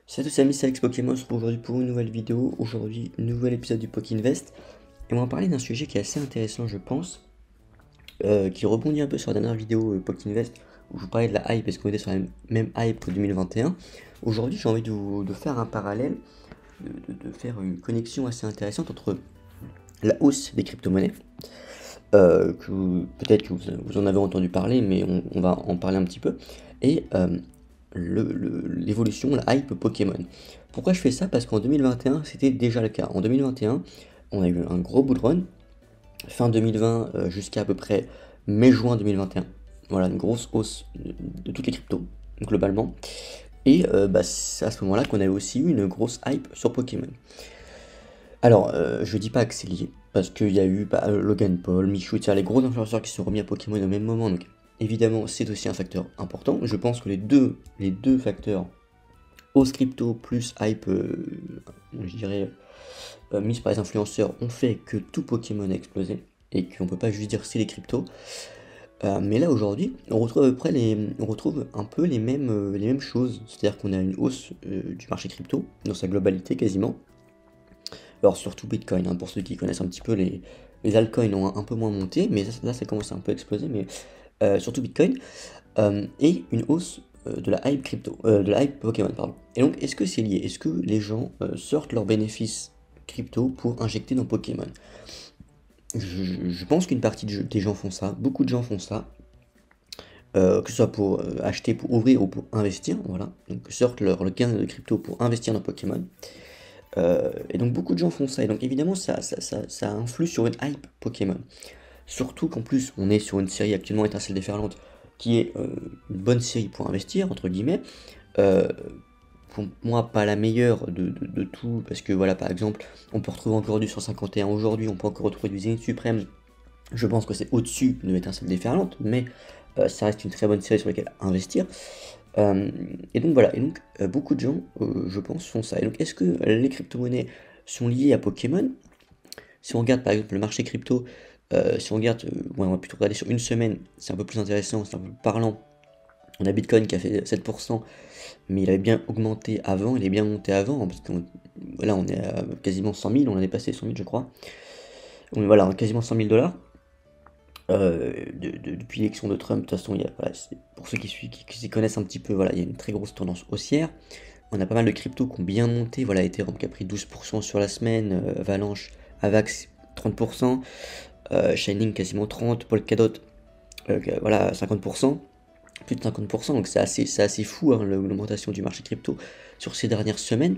Salut à tous amis, c'est Alex Pokémon, on se retrouve aujourd'hui pour une nouvelle vidéo. Aujourd'hui, nouvel épisode du Pokinvest. Et on va parler d'un sujet qui est assez intéressant, je pense, qui rebondit un peu sur la dernière vidéo Pokinvest, où je vous parlais de la hype, parce qu'on était sur la même hype que 2021. Aujourd'hui, j'ai envie de faire un parallèle, de faire une connexion assez intéressante entre la hausse des crypto-monnaies, peut-être que vous en avez entendu parler, mais on va en parler un petit peu, et l'évolution, la hype Pokémon. Pourquoi je fais ça? Parce qu'en 2021, c'était déjà le cas. En 2021, on a eu un gros bull run, fin 2020 jusqu'à à peu près mai-juin 2021. Voilà, une grosse hausse de toutes les cryptos, globalement. Et c'est à ce moment-là qu'on avait aussi eu une grosse hype sur Pokémon. Alors, je dis pas que c'est lié, parce qu'il y a eu Logan Paul, Michou, les gros influenceurs qui se sont remis à Pokémon au même moment, donc évidemment c'est aussi un facteur important. Je pense que les deux facteurs, hausse crypto plus hype, je dirais, mise par les influenceurs, ont fait que tout Pokémon a explosé, et qu'on peut pas juste dire c'est les cryptos. Mais là aujourd'hui, on retrouve à peu près on retrouve un peu les mêmes choses, c'est-à-dire qu'on a une hausse du marché crypto dans sa globalité quasiment. Alors surtout Bitcoin, hein, pour ceux qui connaissent un petit peu les altcoins ont un peu moins monté, mais là ça commence à un peu exploser, mais surtout Bitcoin, et une hausse de la hype crypto, de la hype Pokémon, pardon. Et donc est-ce que c'est lié? Est-ce que les gens sortent leurs bénéfices crypto pour injecter dans Pokémon? Je pense qu'une partie des gens font ça, beaucoup de gens font ça, que ce soit pour acheter, pour ouvrir ou pour investir, voilà. Donc sortent le gain de crypto pour investir dans Pokémon. Et donc beaucoup de gens font ça, et donc évidemment ça influe sur une hype Pokémon. Surtout qu'en plus on est sur une série actuellement Étincelle déferlante, qui est une bonne série pour investir, entre guillemets. Euh, pour moi pas la meilleure de tout, parce que voilà, par exemple, on peut retrouver encore du 151 aujourd'hui, on peut encore retrouver du Zénith Suprême. Je pense que c'est au-dessus de Étincelle déferlante, mais ça reste une très bonne série sur laquelle investir. Et donc voilà, et donc beaucoup de gens, je pense, font ça. Et donc est-ce que les crypto-monnaies sont liées à Pokémon? Si on regarde par exemple le marché crypto, si on regarde, ouais, on va plutôt regarder sur une semaine, c'est un peu plus intéressant, c'est un peu plus parlant. On a Bitcoin qui a fait 7%, mais il avait bien augmenté avant, il est bien monté avant, hein, parce que voilà, on est à quasiment 100 000, on a dépassé 100 000 je crois. Voilà, on a quasiment 100 000 dollars. Depuis l'élection de Trump, de toute façon, voilà, pour ceux qui s'y connaissent un petit peu, voilà, il y a une très grosse tendance haussière. On a pas mal de cryptos qui ont bien monté, voilà, Ethereum qui a pris 12% sur la semaine, Avalanche, Avax 30%, Shining quasiment 30%, Polkadot, voilà, 50%, plus de 50%, donc c'est assez fou, hein, l'augmentation du marché crypto sur ces dernières semaines.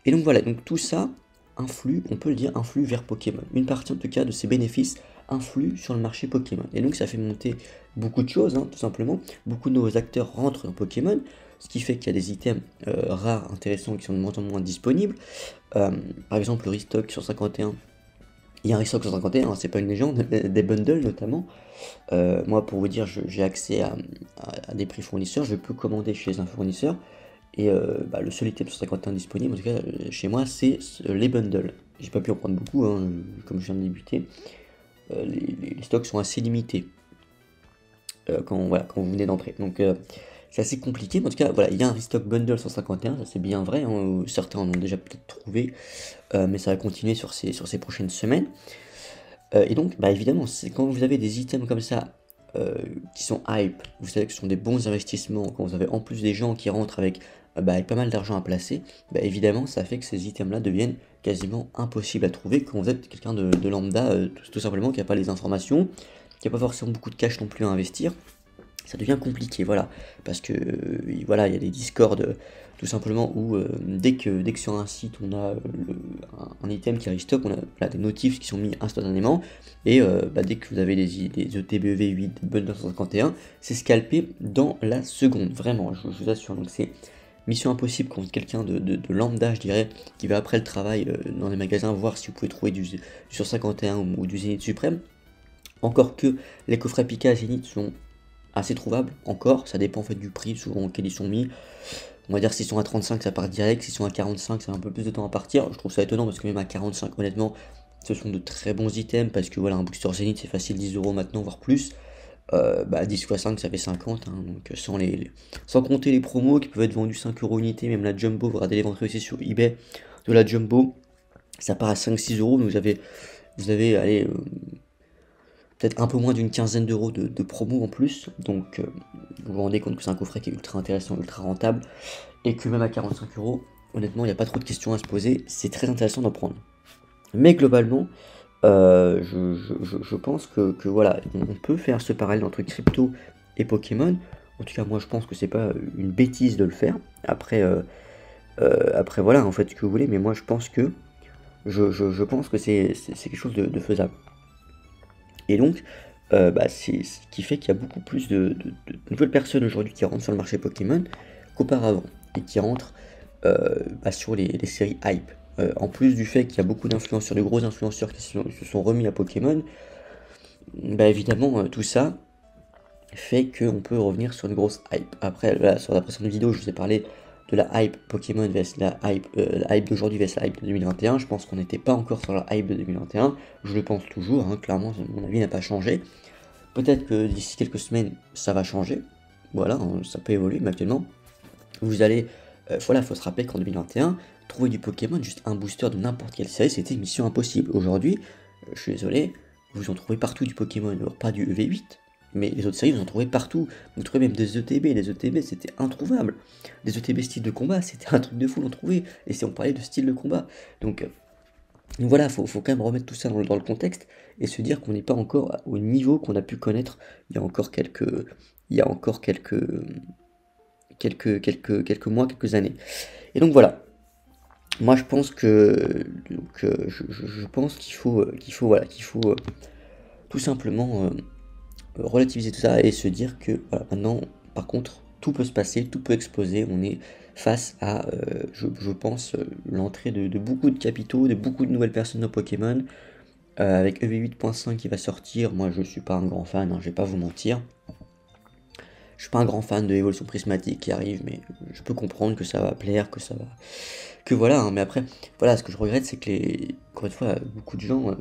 Et donc voilà, donc tout ça influe, on peut le dire, influe vers Pokémon. Une partie en tout cas de ces bénéfices influe sur le marché Pokémon. Et donc ça fait monter beaucoup de choses, hein, tout simplement. Beaucoup de nouveaux acteurs rentrent dans Pokémon, ce qui fait qu'il y a des items rares, intéressants, qui sont de moins en moins disponibles. Par exemple, le restock sur 51. Il y a un restock sur 51, hein, c'est pas une légende, des bundles notamment. Moi, pour vous dire, j'ai accès à des prix fournisseurs, je peux commander chez un fournisseur. Et le seul item sur 51 disponible, en tout cas chez moi, c'est les bundles. J'ai pas pu en prendre beaucoup, hein, comme je viens de débuter. Les stocks sont assez limités quand vous venez d'entrer. Donc c'est assez compliqué, mais en tout cas, voilà, il y a un restock bundle 151, ça c'est bien vrai, hein, certains en ont déjà peut-être trouvé, mais ça va continuer sur ces prochaines semaines. Et donc, évidemment, c'est quand vous avez des items comme ça qui sont hype, vous savez que ce sont des bons investissements, quand vous avez en plus des gens qui rentrent avec pas mal d'argent à placer, évidemment, ça fait que ces items-là deviennent quasiment impossibles à trouver quand vous êtes quelqu'un de lambda, tout simplement, qui n'a pas les informations, qui n'a pas forcément beaucoup de cash non plus à investir. Ça devient compliqué, voilà, parce que voilà, il y a des discords tout simplement où dès que sur un site on a un item qui restock, on a voilà, des notifs qui sont mis instantanément, et dès que vous avez des ETBV 8, des bundles 151, c'est scalpé dans la seconde, vraiment, je vous assure. Donc c'est mission impossible contre quelqu'un de lambda, je dirais, qui va après le travail dans les magasins voir si vous pouvez trouver du sur 51 ou du Zénith Suprême. Encore que les coffrets Pika Zénith sont assez trouvables, encore, ça dépend en fait du prix souvent auquel ils sont mis. On va dire s'ils sont à 35 ça part direct, s'ils sont à 45 ça a un peu plus de temps à partir. Je trouve ça étonnant parce que même à 45 honnêtement ce sont de très bons items, parce que voilà, un booster Zénith c'est facile 10 € maintenant voire plus. Bah 10 x 5 ça fait 50, hein, donc sans compter les promos qui peuvent être vendus 5 euros unité, même la Jumbo, vous regardez les ventes réussies sur eBay de la Jumbo, ça part à 5-6 euros, donc vous avez allez, peut-être un peu moins d'une quinzaine d'euros de promos en plus, donc vous vous rendez compte que c'est un coffret qui est ultra intéressant, ultra rentable, et que même à 45 euros, honnêtement, il n'y a pas trop de questions à se poser, c'est très intéressant d'en prendre. Mais globalement, je pense que voilà, on peut faire ce parallèle entre crypto et Pokémon. En tout cas, moi je pense que c'est pas une bêtise de le faire. Après voilà, en fait ce que vous voulez, mais moi je pense que je pense que c'est quelque chose de faisable. Et donc, bah, c'est ce qui fait qu'il y a beaucoup plus de nouvelles personnes aujourd'hui qui rentrent sur le marché Pokémon qu'auparavant, et qui rentrent bah, sur les séries hype. En plus du fait qu'il y a beaucoup d'influenceurs, de gros influenceurs qui se sont remis à Pokémon, bah évidemment tout ça fait qu'on peut revenir sur une grosse hype. Après, là, sur la précédente vidéo, je vous ai parlé de la hype Pokémon vs la hype d'aujourd'hui vs la hype de 2021. Je pense qu'on n'était pas encore sur la hype de 2021. Je le pense toujours, hein, clairement, mon avis n'a pas changé. Peut-être que d'ici quelques semaines, ça va changer. Voilà, hein, ça peut évoluer, mais actuellement, vous allez. Voilà, il faut se rappeler qu'en 2021, trouver du Pokémon, juste un booster de n'importe quelle série, c'était une mission impossible. Aujourd'hui, je suis désolé, vous en trouvez partout du Pokémon, alors pas du EV8, mais les autres séries, vous en trouvez partout. Vous trouvez même des ETB, les ETB c'était introuvable. Des ETB style de combat, c'était un truc de fou d'en trouver. Et si on parlait de style de combat. Donc voilà, faut quand même remettre tout ça dans le contexte et se dire qu'on n'est pas encore au niveau qu'on a pu connaître il y a encore quelques mois, quelques années. Et donc voilà. Moi je pense que je pense qu'il faut tout simplement relativiser tout ça et se dire que voilà, maintenant, par contre, tout peut se passer, tout peut exploser. On est face à, je pense, l'entrée de beaucoup de capitaux, de beaucoup de nouvelles personnes dans Pokémon. Avec EV8.5 qui va sortir, moi je suis pas un grand fan, hein, je vais pas vous mentir. Je suis pas un grand fan de l'évolution prismatique qui arrive, mais je peux comprendre que ça va plaire, que ça va. Que voilà, hein, mais après, voilà, ce que je regrette, c'est que encore une fois, beaucoup de gens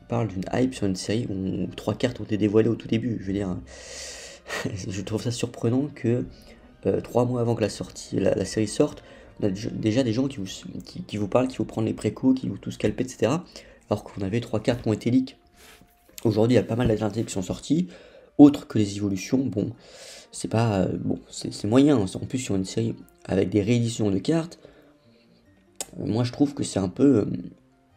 parle d'une hype sur une série où 3 cartes ont été dévoilées au tout début. Je veux dire, je trouve ça surprenant que 3 mois avant que la série sorte, on a déjà des gens qui vous parlent, qui vous prennent les précaux, qui vous tout scalper, etc. Alors qu'on avait 3 cartes qui ont été leaks. Aujourd'hui, il y a pas mal d'alternatives qui sont sorties, autres que les évolutions. Bon, c'est pas. Bon, c'est moyen. En plus, sur une série avec des rééditions de cartes, moi je trouve que c'est un peu.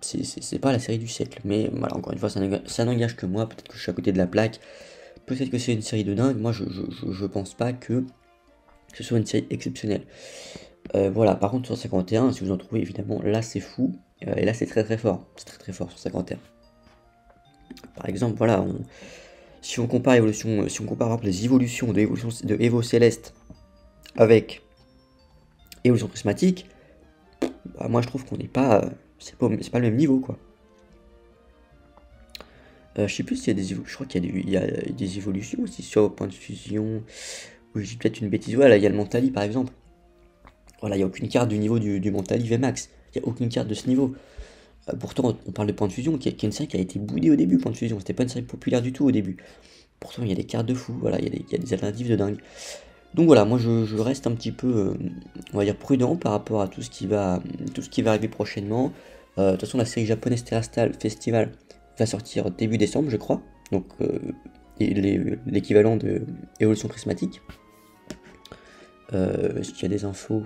C'est pas la série du siècle, mais voilà, encore une fois, ça n'engage que moi, peut-être que je suis à côté de la plaque, peut-être que c'est une série de dingue, moi je pense pas que ce soit une série exceptionnelle. Voilà, par contre sur 51, si vous en trouvez évidemment, là c'est fou, et là c'est très très fort, c'est très très fort sur 51. Par exemple, voilà, si on compare par exemple les évolutions de Evo Céleste avec évolution prismatique, bah, moi je trouve qu'on n'est pas, c'est pas le même niveau quoi. Je sais plus s'il y a des évolutions, je crois qu'il y a des évolutions aussi sur point de fusion. Oui, j'ai peut-être une bêtise. Voilà, il y a le Mentali par exemple. Voilà, il n'y a aucune carte du niveau du Mentali VMAX. Il n'y a aucune carte de ce niveau. Pourtant, on parle de point de fusion, qui est une série qui a été boudée au début, point de fusion. C'était pas une série populaire du tout au début. Pourtant, il y a des cartes de fou, voilà, il y a des alternatives de dingue. Donc voilà, moi je reste un petit peu, on va dire, prudent par rapport à tout ce qui va arriver prochainement. De toute façon, la série japonaise Terastal Festival va sortir début décembre, je crois. Donc, l'équivalent de Évolution Prismatique. Est-ce qu'il y a des infos?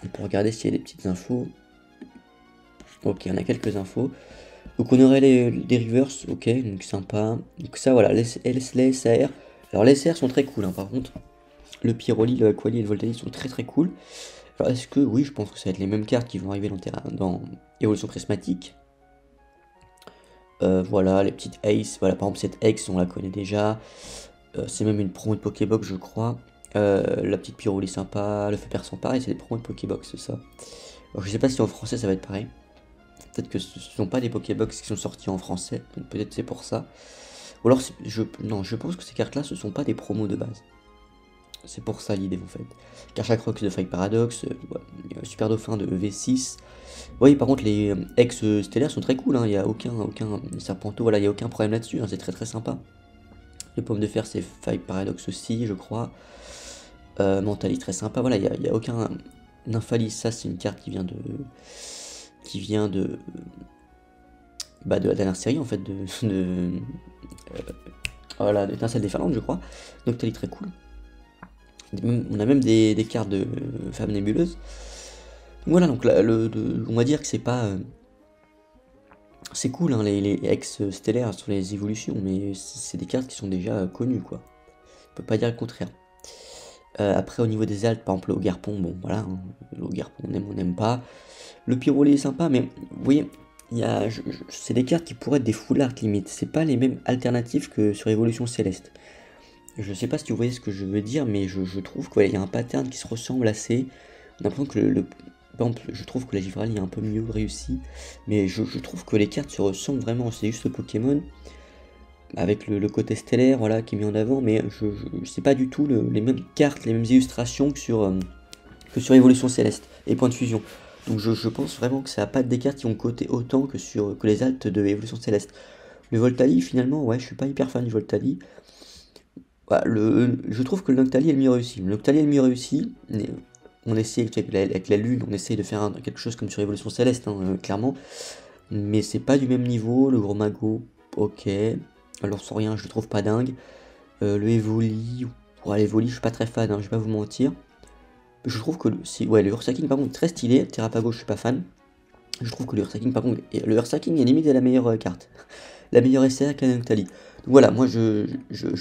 On peut regarder s'il y a des petites infos. Ok, on a quelques infos. Donc, on aurait des reverse, ok, donc sympa. Donc, ça, voilà, les SR. Alors, les SR sont très cool, hein, par contre. Le Pyroli, le Aquali et le Voltaïque sont très très cool. Alors, est-ce que, oui, je pense que ça va être les mêmes cartes qui vont arriver dans Évolution Prismatique. Voilà, les petites Ace. Voilà, par exemple, cette Ace, on la connaît déjà. C'est même une promo de Pokébox, je crois. La petite Pyroli sympa, le feu perçant pareil, c'est des promos de Pokébox, c'est ça. Alors, je sais pas si en français ça va être pareil. Peut-être que ce ne sont pas des Pokébox qui sont sortis en français, donc peut-être c'est pour ça. Ou alors, non, je pense que ces cartes-là, ce sont pas des promos de base. C'est pour ça l'idée en fait. Karchakrox de Fight Paradox, Super Dauphin de V6. Oui, par contre, les ex-stellaires sont très cool, hein. Il n'y a aucun Serpento, voilà, il n'y a aucun problème là-dessus, hein. C'est très très sympa. Les pommes de fer, c'est Five Paradox aussi, je crois. Mentali, très sympa. Voilà, il n'y a aucun Nymphalis. Ça, c'est une carte qui vient de. Bah, de la dernière série, en fait. Voilà, d'Étincelle déferlante, je crois. Noctali, très cool. On a même des cartes de femmes nébuleuses. Voilà, donc là, on va dire que c'est pas. C'est cool, hein, les ex-stellaires sur les évolutions, mais c'est des cartes qui sont déjà connues, quoi. On peut pas dire le contraire. Après, au niveau des altes, par exemple, le Garpon, bon, voilà, hein, le Garpon, on n'aime pas. Le Pyrolet est sympa, mais vous voyez, c'est des cartes qui pourraient être des full art limite. C'est pas les mêmes alternatives que sur Évolution Céleste. Je sais pas si vous voyez ce que je veux dire, mais je trouve qu'il y a un pattern qui se ressemble assez. On a l'impression que par exemple, je trouve que la Givraldi est un peu mieux réussi, mais je trouve que les cartes se ressemblent vraiment. C'est juste le Pokémon avec le côté stellaire, voilà, qui est mis en avant, mais c'est pas du tout les mêmes cartes, les mêmes illustrations que sur Évolution Céleste et Point de Fusion. Donc je pense vraiment que ça va pas être des cartes qui vont coter autant que les altes de Évolution Céleste. Le Voltali, finalement, ouais, je suis pas hyper fan du Voltali. Bah, je trouve que le Noctali est le mieux réussi. Le Noctali est le mieux réussi. On essaie avec la lune, on essaie de faire quelque chose comme sur Évolution Céleste, hein, clairement. Mais c'est pas du même niveau. Le Gros Mago, ok. Alors sans rien, je le trouve pas dingue. Le Evoli, l'Evoli, je suis pas très fan, hein, je vais pas vous mentir. Je trouve que le Ursaking par contre est très stylé. Terrapago, je suis pas fan. Je trouve que le Ursaking par contre, le Ursaking est limite la meilleure carte. La meilleure SR avec la Noctali. Donc voilà, moi je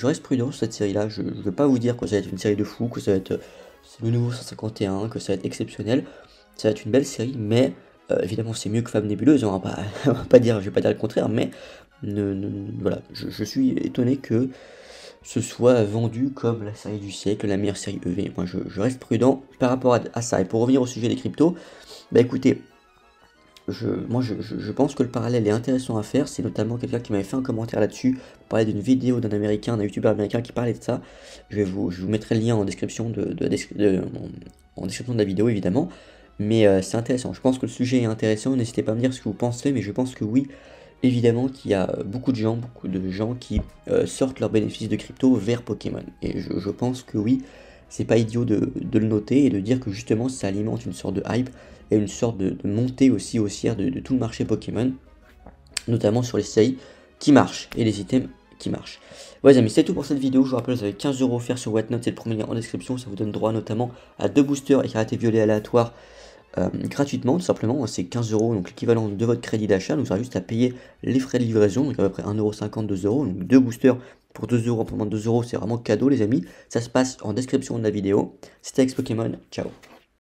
reste prudent sur cette série là. Je veux pas vous dire que ça va être une série de fous, que ça va être le nouveau 151, que ça va être exceptionnel. Ça va être une belle série, mais évidemment c'est mieux que Femme Nébuleuse, on va pas dire, je vais pas dire le contraire, mais voilà, je suis étonné que ce soit vendu comme la série du siècle, la meilleure série EV. Moi je reste prudent par rapport à ça. Et pour revenir au sujet des cryptos, bah écoutez, je pense que le parallèle est intéressant à faire. C'est notamment quelqu'un qui m'avait fait un commentaire là-dessus, pour parler d'une vidéo d'un américain, d'un youtubeur américain qui parlait de ça. Je vous mettrai le lien en description en description de la vidéo évidemment. Mais c'est intéressant, je pense que le sujet est intéressant. N'hésitez pas à me dire ce que vous pensez, mais je pense que oui, évidemment qu'il y a beaucoup de gens qui sortent leurs bénéfices de crypto vers Pokémon. Et je pense que oui, c'est pas idiot de le noter et de dire que justement ça alimente une sorte de hype et une sorte de montée aussi haussière de tout le marché Pokémon, notamment sur les séries qui marchent et les items qui marchent. Ouais les amis, c'est tout pour cette vidéo. Je vous rappelle, vous avez 15 € offerts sur Whatnot, c'est le premier lien en description. Ça vous donne droit notamment à 2 boosters et karaté violet aléatoires gratuitement, tout simplement. C'est 15 €, donc l'équivalent de votre crédit d'achat. Donc ça va juste à payer les frais de livraison, donc à peu près 1,50 €, 2 €. Donc 2 boosters pour 2 €, pour moins de 2 €, c'est vraiment cadeau les amis. Ça se passe en description de la vidéo. C'était Ex Pokémon, ciao.